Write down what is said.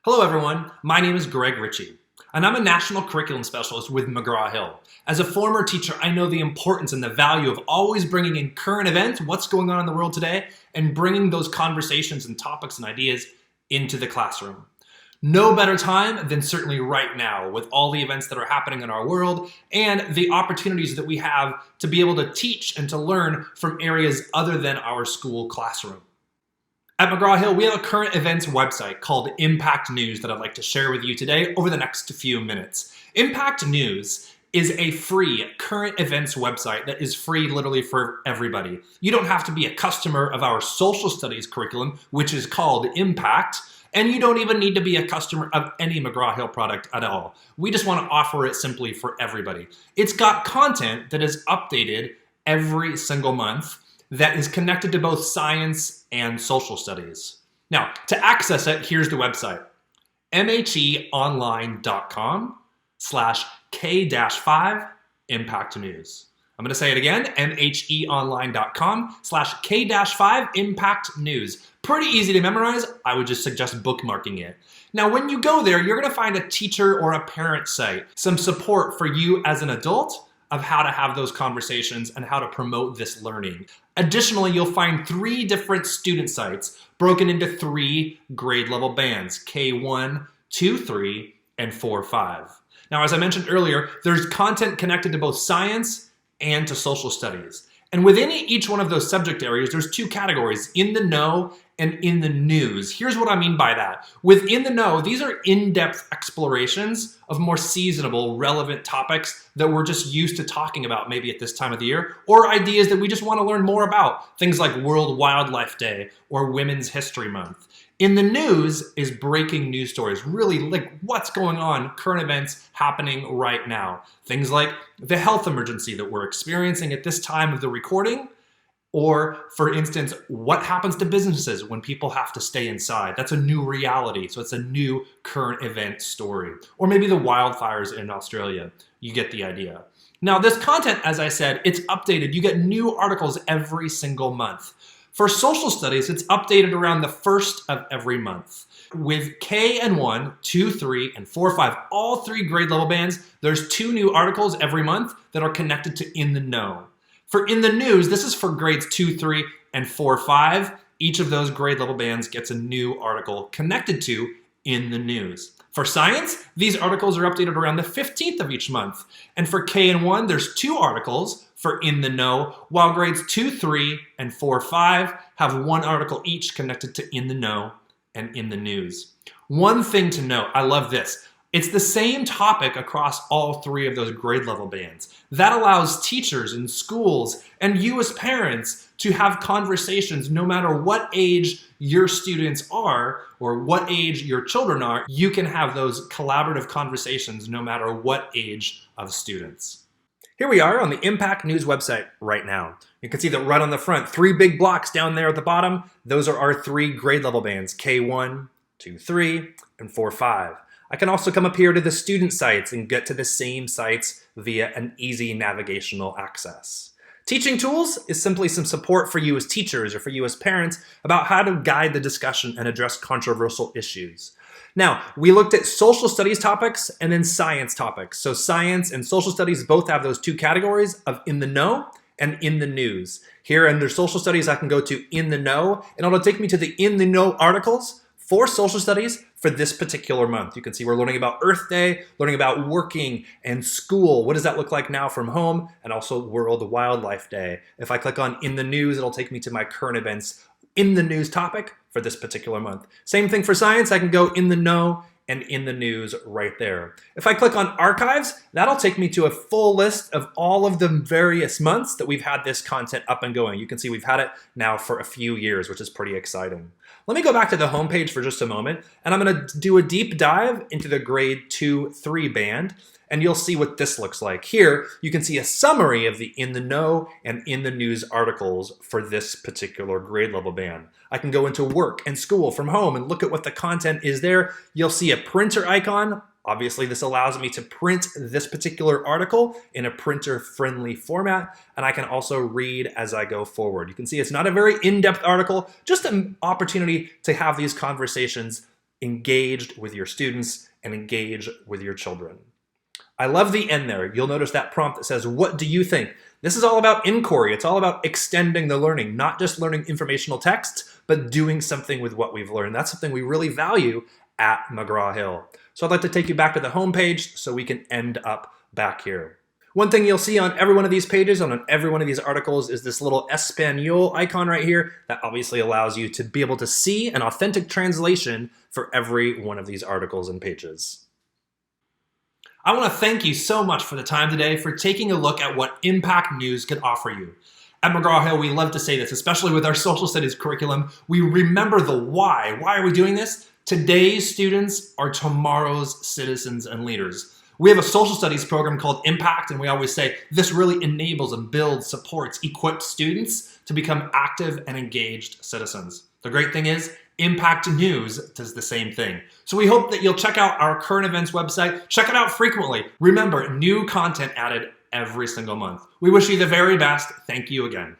Hello everyone, my name is Greg Ritchie, and I'm a National Curriculum Specialist with McGraw-Hill. As a former teacher, I know the importance and the value of always bringing in current events, what's going on in the world today, and bringing those conversations and topics and ideas into the classroom. No better time than certainly right now with all the events that are happening in our world and the opportunities that we have to be able to teach and to learn from areas other than our school classroom. At McGraw-Hill, we have a current events website called Impact News that I'd like to share with you today over the next few minutes. Impact News is a free current events website that is free literally for everybody. You don't have to be a customer of our social studies curriculum, which is called Impact, and you don't even need to be a customer of any McGraw-Hill product at all. We just want to offer it simply for everybody. It's got content that is updated every single month that is connected to both science and social studies. Now, to access it, here's the website, mheonline.com/K-5 Impact News. I'm going to say it again, mheonline.com/K-5 Impact News. Pretty easy to memorize. I would just suggest bookmarking it. Now, when you go there, you're going to find a teacher or a parent site, some support for you as an adult of how to have those conversations and how to promote this learning. Additionally, you'll find 3 different student sites broken into 3 grade level bands, K1, 2, 3, and 4, 5. Now, as I mentioned earlier, there's content connected to both science and to social studies. And within each one of those subject areas, there's 2 categories, in the know and in the news. Here's what I mean by that. Within the know, these are in-depth explorations of more seasonable, relevant topics that we're just used to talking about maybe at this time of the year, or ideas that we just want to learn more about, things like World Wildlife Day or Women's History Month. In the news is breaking news stories, really like what's going on, current events happening right now. Things like the health emergency that we're experiencing at this time of the recording, or for instance, what happens to businesses when people have to stay inside? That's a new reality, so it's a new current event story. Or maybe the wildfires in Australia, you get the idea. Now this content, as I said, it's updated. You get new articles every single month. For social studies, it's updated around the 1st of every month. With K and 1, 2, 3, and 4, 5, all 3 grade level bands, there's 2 new articles every month that are connected to In the Know. For In the News, this is for grades 2, 3, and 4, 5. Each of those grade level bands gets a new article connected to In the News. For science, these articles are updated around the 15th of each month. And for K and 1, there's 2 articles for In the Know, while grades 2, 3, and 4, 5 have 1 article each connected to In the Know and In the News. One thing to note, I love this. It's the same topic across all 3 of those grade level bands. That allows teachers and schools and you as parents to have conversations no matter what age your students are or what age your children are. You can have those collaborative conversations no matter what age of students. Here we are on the Impact News website right now. You can see that right on the front, 3 big blocks down there at the bottom. Those are our 3 grade level bands, K1, 2, 3, and 4, 5. I can also come up here to the student sites and get to the same sites via an easy navigational access. Teaching tools is simply some support for you as teachers or for you as parents about how to guide the discussion and address controversial issues. Now, we looked at social studies topics and then science topics. So science and social studies both have those 2 categories of In the Know and In the News. Here under social studies, I can go to In the Know, and it'll take me to the In the Know articles for social studies for this particular month. You can see we're learning about Earth Day, learning about working and school. What does that look like now from home? And also World Wildlife Day. If I click on In the News, it'll take me to my current events in the news topic for this particular month. Same thing for science. I can go In the Know and In the News right there. If I click on Archives, that'll take me to a full list of all of the various months that we've had this content up and going. You can see we've had it now for a few years, which is pretty exciting. Let me go back to the homepage for just a moment, and I'm going to do a deep dive into the grade 2, 3 band, and you'll see what this looks like. Here, you can see a summary of the In the Know and In the News articles for this particular grade level band. I can go into work and school from home and look at what the content is there. You'll see a printer icon. Obviously, this allows me to print this particular article in a printer-friendly format, and I can also read as I go forward. You can see it's not a very in-depth article, just an opportunity to have these conversations engaged with your students and engage with your children. I love the end there. You'll notice that prompt that says, what do you think? This is all about inquiry. It's all about extending the learning, not just learning informational texts, but doing something with what we've learned. That's something we really value at McGraw-Hill. So I'd like to take you back to the home page so we can end up back here. One thing you'll see on every one of these pages, on every one of these articles, is this little Espanol icon right here that obviously allows you to be able to see an authentic translation for every one of these articles and pages. I want to thank you so much for the time today, for taking a look at what Impact News could offer you. At McGraw-Hill, we love to say this, especially with our social studies curriculum. We remember the why. Why are we doing this? Today's students are tomorrow's citizens and leaders. We have a social studies program called Impact, and we always say this really enables and builds, supports, equips students to become active and engaged citizens. The great thing is, Impact News does the same thing. So we hope that you'll check out our current events website. Check it out frequently. Remember, new content added every single month. We wish you the very best. Thank you again.